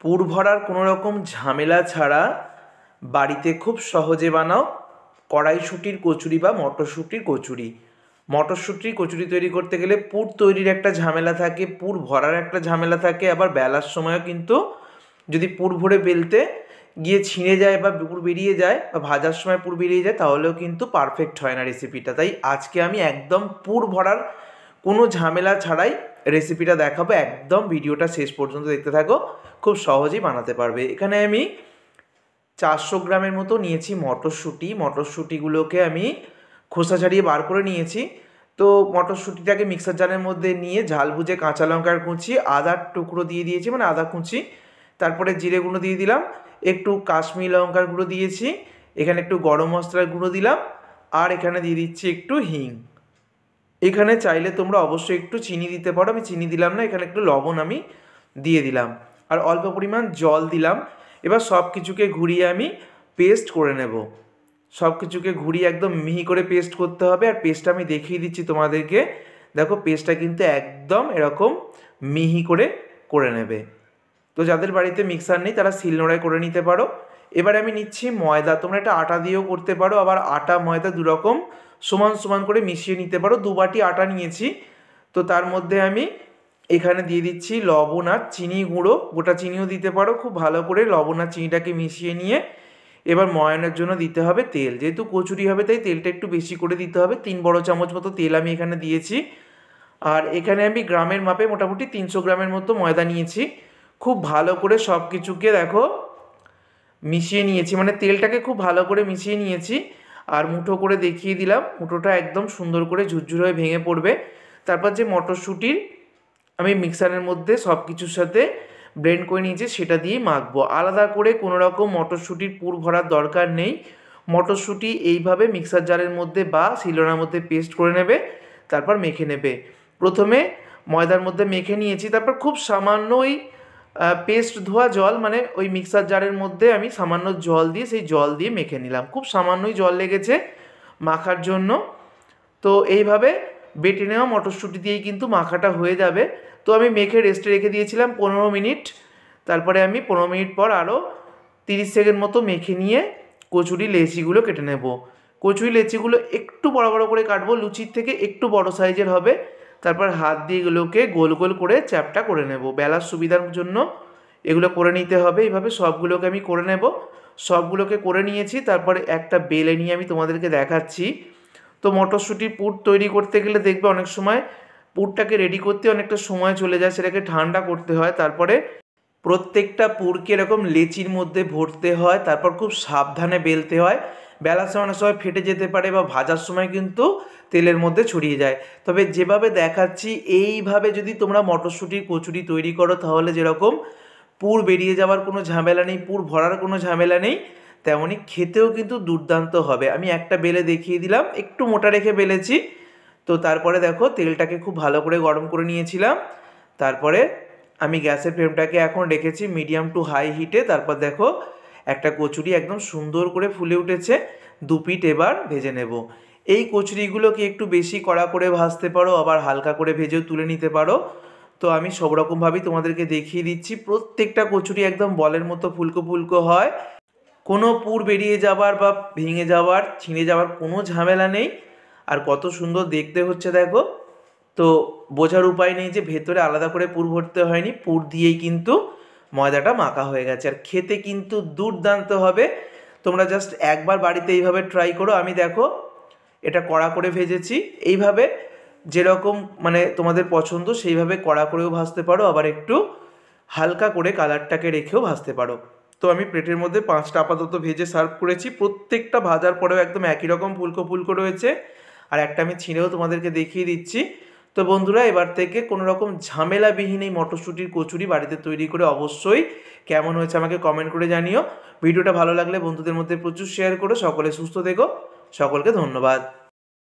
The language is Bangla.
পুর ভরার কোনো রকম ঝামেলা ছাড়া বাড়িতে খুব সহজে বানাও কড়াইশুঁটির কচুরি বা মটরশুঁটির কচুরি। মটরশুঁটির কচুরি তৈরি করতে গেলে পুর তৈরির একটা ঝামেলা থাকে, পুর ভরার একটা ঝামেলা থাকে, আবার বেলার সময়ও কিন্তু যদি পুর ভরে বেলতে গিয়ে ছিঁড়ে যায় বা পুর বেরিয়ে যায় বা ভাজার সময় পুর বেরিয়ে যায় তাহলেও কিন্তু পারফেক্ট হয় না রেসিপিটা। তাই আজকে আমি একদম পুর ভরার কোনো ঝামেলা ছাড়াই রেসিপিটা দেখাবো। একদম ভিডিওটা শেষ পর্যন্ত দেখতে থাকো, খুব সহজেই বানাতে পারবে। এখানে আমি 400 গ্রামের মতো নিয়েছি মটরশুঁটিগুলোকে আমি খোসা ছাড়িয়ে বার করে নিয়েছি। তো মটরশুঁটিটাকে মিক্সার জারের মধ্যে নিয়ে ঝাল বুঝে কাঁচা লঙ্কার কুচি, আদার টুকরো দিয়ে দিয়েছি, মানে আদা কুচি, তারপরে জিরে গুঁড়ো দিয়ে দিলাম, একটু কাশ্মীরি লঙ্কার গুঁড়ো দিয়েছি, এখানে একটু গরম মশলার গুঁড়ো দিলাম, আর এখানে দিয়ে দিচ্ছি একটু হিং। এখানে চাইলে তোমরা অবশ্যই একটু চিনি দিতে পারো, আমি চিনি দিলাম না। এখানে একটু লবণ আমি দিয়ে দিলাম আর অল্প পরিমাণ জল দিলাম। এবার সব কিছুকে ঘুরিয়ে আমি পেস্ট করে নেব। সব কিছুকে ঘুরিয়ে একদম মিহি করে পেস্ট করতে হবে। আর পেস্টটা আমি দেখিয়ে দিচ্ছি তোমাদেরকে, দেখো পেস্টটা কিন্তু একদম এরকম মিহি করে করে নেবে। তো যাদের বাড়িতে মিক্সার নেই তারা শিলনোড়ায় করে নিতে পারো। এবারে আমি নিচ্ছি ময়দা, তোমরা এটা আটা দিয়েও করতে পারো, আবার আটা ময়দা দুরকম সমান সমান করে মিশিয়ে নিতে পারো। 2 বাটি আটা নিয়েছি। তো তার মধ্যে আমি এখানে দিয়ে দিচ্ছি লবণ আর চিনি গুঁড়ো, গোটা চিনিও দিতে পারো। খুব ভালো করে লবণ আর চিনিটাকে মিশিয়ে নিয়ে এবার ময়ানের জন্য দিতে হবে তেল। যেহেতু কচুরি হবে তাই তেলটা একটু বেশি করে দিতে হবে। 3 বড় চামচ মতো তেল আমি এখানে দিয়েছি। আর এখানে আমি গ্রামের মাপে মোটামুটি 300 গ্রামের মতো ময়দা নিয়েছি। খুব ভালো করে সব কিছুকে দেখো মিশিয়ে নিয়েছি, মানে তেলটাকে খুব ভালো করে মিশিয়ে নিয়েছি। আর মুঠো করে দেখিয়ে দিলাম, মুঠোটা একদম সুন্দর করে ঝুরঝুর হয়ে ভেঙে পড়বে। তারপর যে মটরশুঁটির আমি মিক্সারের মধ্যে সব কিছুর সাথে ব্লেন্ড করে নিয়েছি সেটা দিয়েই মাখবো। আলাদা করে কোনো রকম মটরশুঁটির পুর ভরার দরকার নেই। মটরশুঁটি এইভাবে মিক্সার জারের মধ্যে বা শিলনোড়ার মধ্যে পেস্ট করে নেবে, তারপর মেখে নেবে। প্রথমে ময়দার মধ্যে মেখে নিয়েছি, তারপর খুব সামান্য ওই পেস্ট ধোয়া জল, মানে ওই মিক্সার জারের মধ্যে আমি সামান্য জল দিয়ে সেই জল দিয়ে মেখে নিলাম। খুব সামান্যই জল লেগেছে মাখার জন্য। তো এইভাবে বেটে নেওয়া মটরশুঁটি দিয়েই কিন্তু মাখাটা হয়ে যাবে। তো আমি মেখে রেস্টে রেখে দিয়েছিলাম 15 মিনিট। তারপরে আমি 15 মিনিট পর আরও 30 সেকেন্ড মতো মেখে নিয়ে কচুরি লেচিগুলো কেটে নেব। কচুরি লেচিগুলো একটু বড় বড় করে কাটবো, লুচির থেকে একটু বড় সাইজের হবে। তারপর হাত দিয়ে এগুলোকে গোল গোল করে চ্যাপটা করে নেব। বেলার সুবিধার জন্য এগুলো করে নিতে হবে। এইভাবে সবগুলোকে আমি করে নেব। সবগুলোকে করে নিয়েছি, তারপরে একটা বেলে নিয়ে আমি তোমাদেরকে দেখাচ্ছি। তো মটরশুঁটির পুর তৈরি করতে গেলে দেখবে অনেক সময় পুরটাকে রেডি করতে অনেকটা সময় চলে যায়, সেটাকে ঠান্ডা করতে হয়। তারপরে প্রত্যেকটা পুরকে এরকম লেচির মধ্যে ভরতে হয়, তারপর খুব সাবধানে বেলতে হয়। বেলার সময় অনেক সময় ফেটে যেতে পারে বা ভাজার সময় কিন্তু তেলের মধ্যে ছড়িয়ে যায়। তবে যেভাবে দেখাচ্ছি এইভাবে যদি তোমরা মটরশুঁটির কচুরি তৈরি করো তাহলে যেরকম পুর বেরিয়ে যাওয়ার কোনো ঝামেলা নেই, পুর ভরার কোনো ঝামেলা নেই, তেমনই খেতেও কিন্তু দুর্দান্ত হবে। আমি একটা বেলে দেখিয়ে দিলাম, একটু মোটা রেখে বেলেছি। তো তারপরে দেখো তেলটাকে খুব ভালো করে গরম করে নিয়েছিলাম। তারপরে আমি গ্যাসের ফ্লেমটাকে এখন রেখেছি মিডিয়াম টু হাই হিটে। তারপর দেখো একটা কচুরি একদম সুন্দর করে ফুলে উঠেছে। 2 পিঠ এবার ভেজে নেব। এই কচুরিগুলোকে একটু বেশি কড়া করে ভাজতে পারো, আবার হালকা করে ভেজেও তুলে নিতে পারো। তো আমি সব রকমভাবেই তোমাদেরকে দেখিয়ে দিচ্ছি। প্রত্যেকটা কচুরি একদম বলের মতো ফুলকো ফুলকো হয়, কোনো পুর বেরিয়ে যাবার বা ভেঙে যাওয়ার ছিঁড়ে যাওয়ার কোনো ঝামেলা নেই। আর কত সুন্দর দেখতে হচ্ছে দেখো। তো বোঝার উপায় নেই যে ভেতরে আলাদা করে পুর ভরতে হয়নি, পুর দিয়েই কিন্তু ময়দাটা মাখা হয়ে গেছে। আর খেতে কিন্তু দুর্দান্ত হবে। তোমরা জাস্ট একবার বাড়িতে এইভাবে ট্রাই করো। আমি দেখো এটা কড়া করে ভেজেছি। এইভাবে যেরকম মানে তোমাদের পছন্দ সেইভাবে কড়া করেও ভাজতে পারো, আবার একটু হালকা করে কালারটাকে রেখেও ভাজতে পারো। তো আমি প্লেটের মধ্যে 5টা আপাতত ভেজে সার্ভ করেছি। প্রত্যেকটা ভাজার পরেও একদম একই রকম ফুলকো ফুলকো রয়েছে। আর একটা আমি ছিঁড়েও তোমাদেরকে দেখিয়ে দিচ্ছি। তো বন্ধুরা, এবার থেকে কোনো রকম ঝামেলাবিহীন এই মটরশুঁটির কচুরি বাড়িতে তৈরি করে অবশ্যই কেমন হয়েছে আমাকে কমেন্ট করে জানিও। ভিডিওটা ভালো লাগলে বন্ধুদের মধ্যে প্রচুর শেয়ার করো। সকলে সুস্থ থেকো, সকলকে ধন্যবাদ।